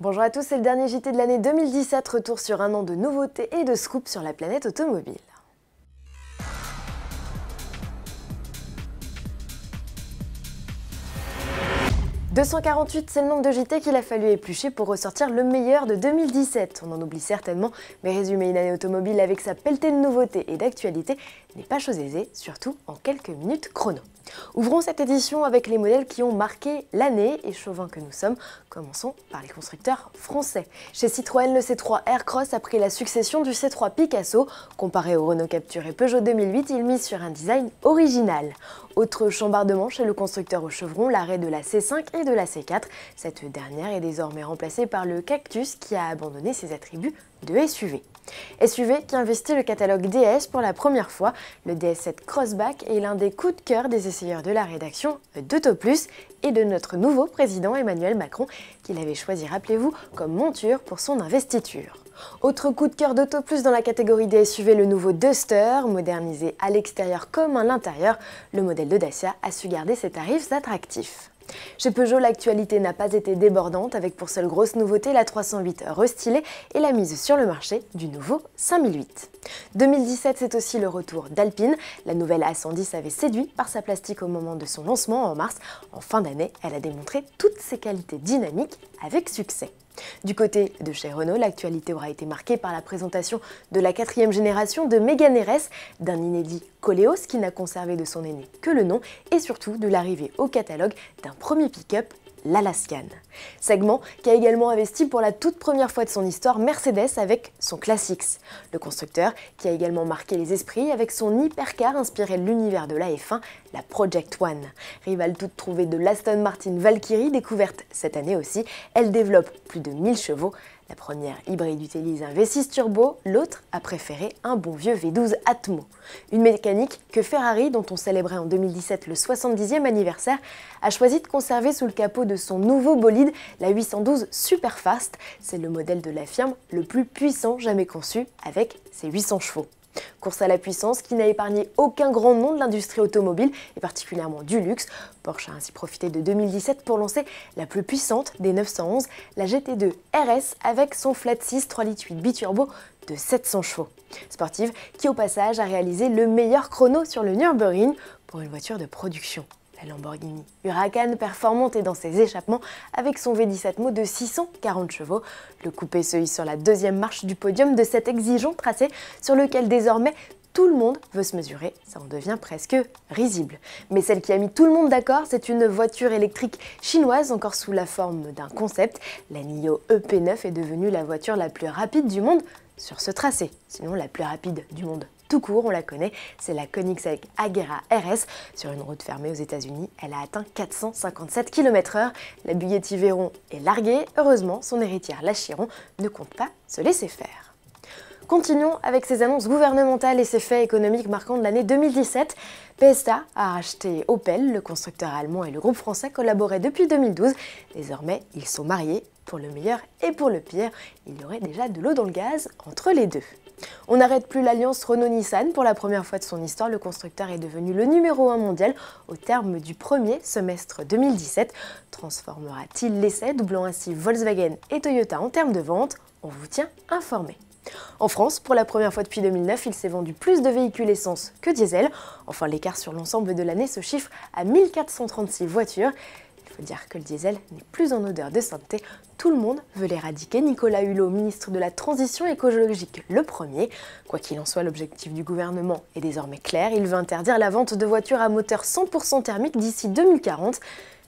Bonjour à tous, c'est le dernier JT de l'année 2017, retour sur un an de nouveautés et de scoops sur la planète automobile. 248, c'est le nombre de JT qu'il a fallu éplucher pour ressortir le meilleur de 2017. On en oublie certainement, mais résumer une année automobile avec sa pelletée de nouveautés et d'actualités n'est pas chose aisée, surtout en quelques minutes chrono. Ouvrons cette édition avec les modèles qui ont marqué l'année, et chauvins que nous sommes, commençons par les constructeurs français. Chez Citroën, le C3 Aircross a pris la succession du C3 Picasso. Comparé au Renault Captur et Peugeot 2008, il mise sur un design original. Autre chambardement chez le constructeur au chevron, l'arrêt de la C5 et de la C4. Cette dernière est désormais remplacée par le Cactus qui a abandonné ses attributs de SUV. SUV qui investit le catalogue DS pour la première fois. Le DS7 Crossback est l'un des coups de cœur des essayeurs de la rédaction d'Autoplus et de notre nouveau président Emmanuel Macron, qu'il avait choisi, rappelez-vous, comme monture pour son investiture. Autre coup de cœur d'Autoplus dans la catégorie des SUV, le nouveau Duster, modernisé à l'extérieur comme à l'intérieur. Le modèle de Dacia a su garder ses tarifs attractifs. Chez Peugeot, l'actualité n'a pas été débordante, avec pour seule grosse nouveauté la 308 restylée et la mise sur le marché du nouveau 5008. 2017, c'est aussi le retour d'Alpine. La nouvelle A110 avait séduit par sa plastique au moment de son lancement en mars. En fin d'année, elle a démontré toutes ses qualités dynamiques avec succès. Du côté de chez Renault, l'actualité aura été marquée par la présentation de la 4e génération de Mégane RS, d'un inédit Koleos qui n'a conservé de son aîné que le nom, et surtout de l'arrivée au catalogue d'un premier pick-up, l'Alaskan. Segment qui a également investi pour la toute première fois de son histoire Mercedes avec son Classics. Le constructeur qui a également marqué les esprits avec son hypercar inspiré de l'univers de la F1, la Project One. Rivale toute trouvée de l'Aston Martin Valkyrie, découverte cette année aussi, elle développe plus de 1000 chevaux. La première hybride utilise un V6 turbo, l'autre a préféré un bon vieux V12 Atmo. Une mécanique que Ferrari, dont on célébrait en 2017 le 70e anniversaire, a choisi de conserver sous le capot de son nouveau bolide, la 812 Superfast. C'est le modèle de la firme le plus puissant jamais conçu, avec ses 800 chevaux. Course à la puissance qui n'a épargné aucun grand nom de l'industrie automobile, et particulièrement du luxe. Porsche a ainsi profité de 2017 pour lancer la plus puissante des 911, la GT2 RS avec son flat 6 3,8 litres biturbo de 700 chevaux. Sportive qui au passage a réalisé le meilleur chrono sur le Nürburgring pour une voiture de production. La Lamborghini Huracan, performante et dans ses échappements avec son V10 Atmo de 640 chevaux. Le coupé se hisse sur la deuxième marche du podium de cet exigeant tracé sur lequel désormais tout le monde veut se mesurer, ça en devient presque risible. Mais celle qui a mis tout le monde d'accord, c'est une voiture électrique chinoise encore sous la forme d'un concept. La NIO EP9 est devenue la voiture la plus rapide du monde sur ce tracé, sinon la plus rapide du monde. Tout court, on la connaît, c'est la Koenigsegg Agera RS. Sur une route fermée aux États-Unis, elle a atteint 457 km/h. La Bugatti Veyron est larguée. Heureusement, son héritière, la Chiron, ne compte pas se laisser faire. Continuons avec ses annonces gouvernementales et ses faits économiques marquants de l'année 2017. PSA a racheté Opel, le constructeur allemand et le groupe français collaboraient depuis 2012. Désormais, ils sont mariés, pour le meilleur et pour le pire. Il y aurait déjà de l'eau dans le gaz entre les deux. On n'arrête plus l'alliance Renault-Nissan. Pour la première fois de son histoire, le constructeur est devenu le numéro 1 mondial au terme du premier semestre 2017. Transformera-t-il l'essai, doublant ainsi Volkswagen et Toyota en termes de vente? On vous tient informé. En France, pour la première fois depuis 2009, il s'est vendu plus de véhicules essence que diesel. Enfin, l'écart sur l'ensemble de l'année se chiffre à 1436 voitures. Il faut dire que le diesel n'est plus en odeur de sainteté. Tout le monde veut l'éradiquer. Nicolas Hulot, ministre de la Transition écologique, le premier. Quoi qu'il en soit, l'objectif du gouvernement est désormais clair. Il veut interdire la vente de voitures à moteur 100% thermique d'ici 2040.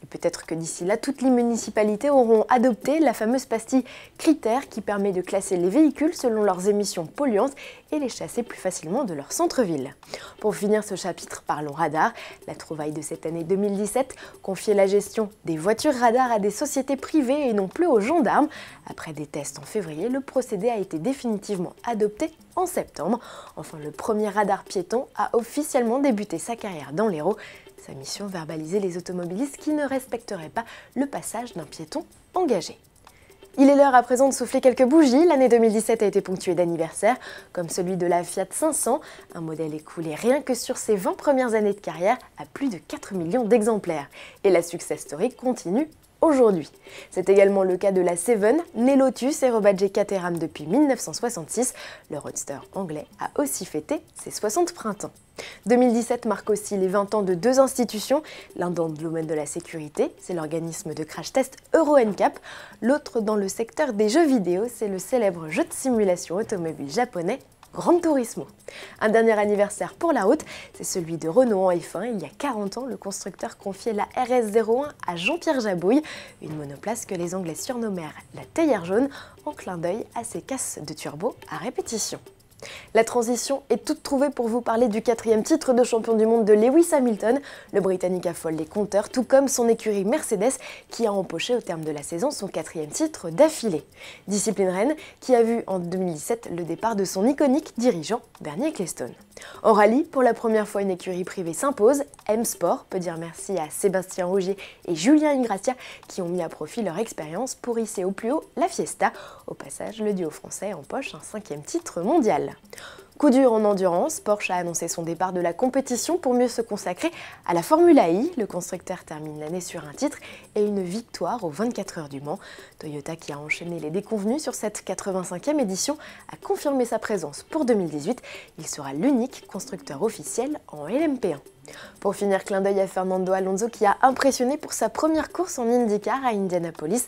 Et peut-être que d'ici là, toutes les municipalités auront adopté la fameuse pastille Critère qui permet de classer les véhicules selon leurs émissions polluantes et les chasser plus facilement de leur centre-ville. Pour finir ce chapitre, parlons radar. La trouvaille de cette année 2017 confiait la gestion des voitures radars à des sociétés privées et non plus aux gendarmes. Après des tests en février, le procédé a été définitivement adopté en septembre. Enfin, le premier radar piéton a officiellement débuté sa carrière dans l'Hérault. Sa mission, verbaliser les automobilistes qui ne respecteraient pas le passage d'un piéton engagé. Il est l'heure à présent de souffler quelques bougies. L'année 2017 a été ponctuée d'anniversaires, comme celui de la Fiat 500, un modèle écoulé rien que sur ses 20 premières années de carrière à plus de 4 millions d'exemplaires. Et la success story continue aujourd'hui. C'est également le cas de la Seven, née Lotus et rebadgée Caterham depuis 1966. Le roadster anglais a aussi fêté ses 60 printemps. 2017 marque aussi les 20 ans de deux institutions, l'un dans le domaine de la sécurité, c'est l'organisme de crash test Euro NCAP, l'autre dans le secteur des jeux vidéo, c'est le célèbre jeu de simulation automobile japonais Gran Turismo. Un dernier anniversaire pour la route, c'est celui de Renault en F1. Il y a 40 ans, le constructeur confiait la RS01 à Jean-Pierre Jabouille, une monoplace que les Anglais surnommèrent la théière jaune, en clin d'œil à ses casses de turbo à répétition. La transition est toute trouvée pour vous parler du 4e titre de champion du monde de Lewis Hamilton. Le Britannique affole les compteurs, tout comme son écurie Mercedes qui a empoché au terme de la saison son 4e titre d'affilée. Discipline reine qui a vu en 2017 le départ de son iconique dirigeant Bernie Ecclestone. En rallye, pour la première fois une écurie privée s'impose. M-Sport peut dire merci à Sébastien Ogier et Julien Ingrassia qui ont mis à profit leur expérience pour hisser au plus haut la Fiesta. Au passage, le duo français empoche un 5e titre mondial. Coup dur en endurance, Porsche a annoncé son départ de la compétition pour mieux se consacrer à la Formule I. Le constructeur termine l'année sur un titre et une victoire aux 24 heures du Mans. Toyota, qui a enchaîné les déconvenus sur cette 85e édition, a confirmé sa présence pour 2018. Il sera l'unique constructeur officiel en LMP1. Pour finir, clin d'œil à Fernando Alonso qui a impressionné pour sa première course en IndyCar à Indianapolis.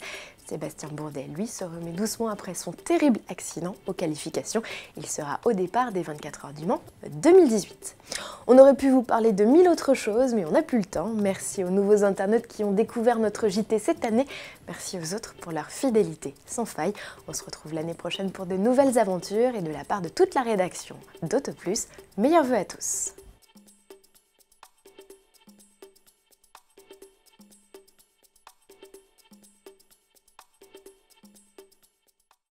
Sébastien Bourdet, lui, se remet doucement après son terrible accident aux qualifications. Il sera au départ des 24 heures du Mans 2018. On aurait pu vous parler de 1000 autres choses, mais on n'a plus le temps. Merci aux nouveaux internautes qui ont découvert notre JT cette année. Merci aux autres pour leur fidélité sans faille. On se retrouve l'année prochaine pour de nouvelles aventures et de la part de toute la rédaction d'Auto Plus, meilleurs vœux à tous.